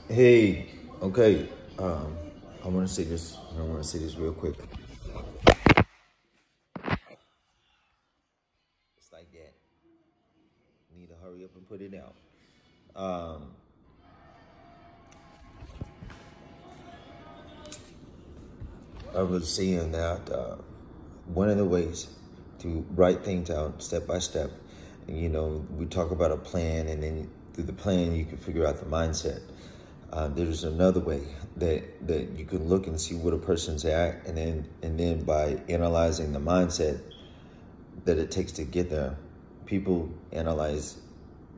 Hey, okay. I want to say this. I want to say this real quick. It's like that. Need to hurry up and put it out. Um, I was saying that one of the ways to write things out step by step, and, we talk about a plan, and then through the plan you can figure out the mindset. There's another way that you can look and see what a person's at, and then by analyzing the mindset that it takes to get there, people analyze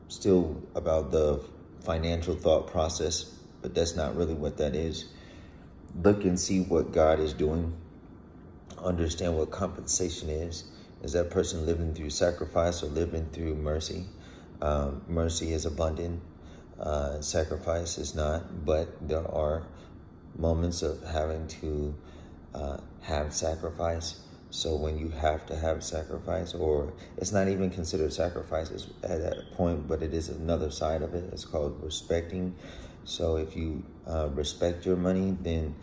still about the financial thought process, but that's not really what that is. Look and see what God is doing. Understand what compensation is. Is that person living through sacrifice or living through mercy? Mercy is abundant. Sacrifice is not, but there are moments of having to have sacrifice. So when you have to have sacrifice, or it's not even considered sacrifices at that point, but it is another side of it. It's called respecting. So if you respect your money, then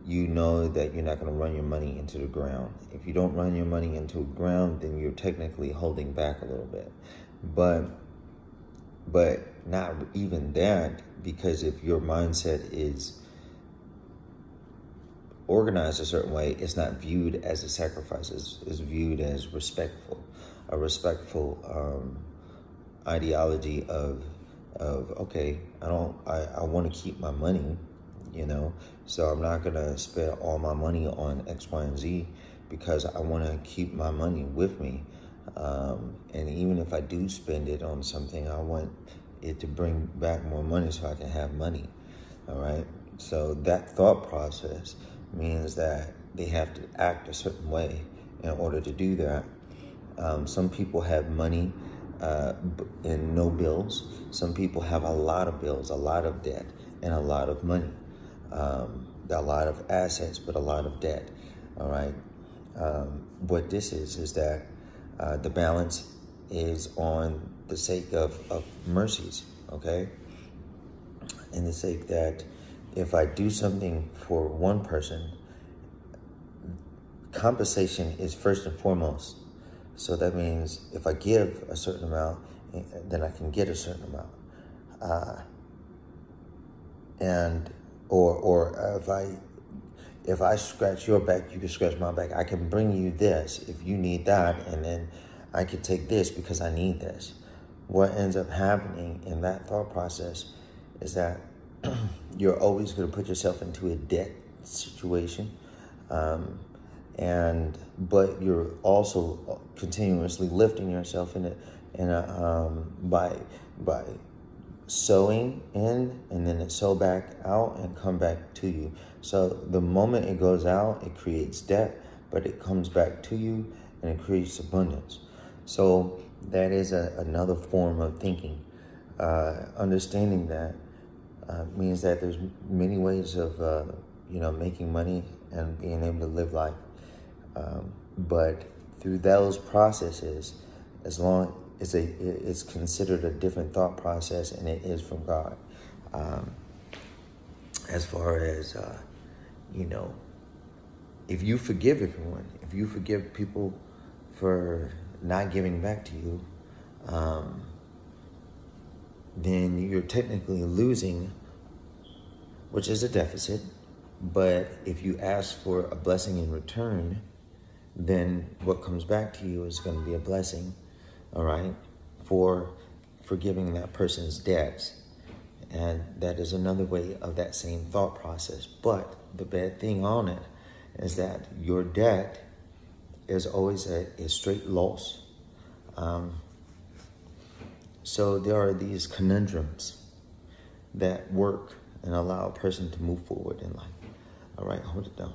you know that you're not going to run your money into the ground. If you don't run your money into the ground, then you're technically holding back a little bit. But not even that, because if your mindset is organized a certain way, it's not viewed as a sacrifice. It's viewed as a respectful ideology of okay, I want to keep my money, so I'm not gonna spend all my money on X, Y, and Z because I want to keep my money with me. And even if I do spend it on something, I want it to bring back more money so I can have money. All right. So that thought process means that they have to act a certain way in order to do that. Some people have money and no bills. Some people have a lot of bills, a lot of debt, and a lot of money. A lot of assets, but a lot of debt. All right. What this is that the balance is on the sake of mercies, okay? In the sake that if I do something for one person, compensation is first and foremost. So that means if I give a certain amount, then I can get a certain amount. Or if I scratch your back, you can scratch my back. I can bring you this if you need that, and then I can take this because I need this. What ends up happening in that thought process is that you're always going to put yourself into a debt situation, but you're also continuously lifting yourself by sowing in, and then it sow back out and come back to you. So the moment it goes out, it creates debt, but it comes back to you and it creates abundance. So that is another form of thinking. Understanding that means that there's many ways of making money and being able to live life. But through those processes, as long as it's considered a different thought process, and it is from God. As far as if you forgive everyone, if you forgive people for not giving back to you, then you're technically losing, which is a deficit. But if you ask for a blessing in return, then what comes back to you is going to be a blessing, all right, for forgiving that person's debts. And that is another way of that same thought process. But the bad thing on it is that your debt is always a straight loss. So there are these conundrums that work and allow a person to move forward in life. All right, hold it down.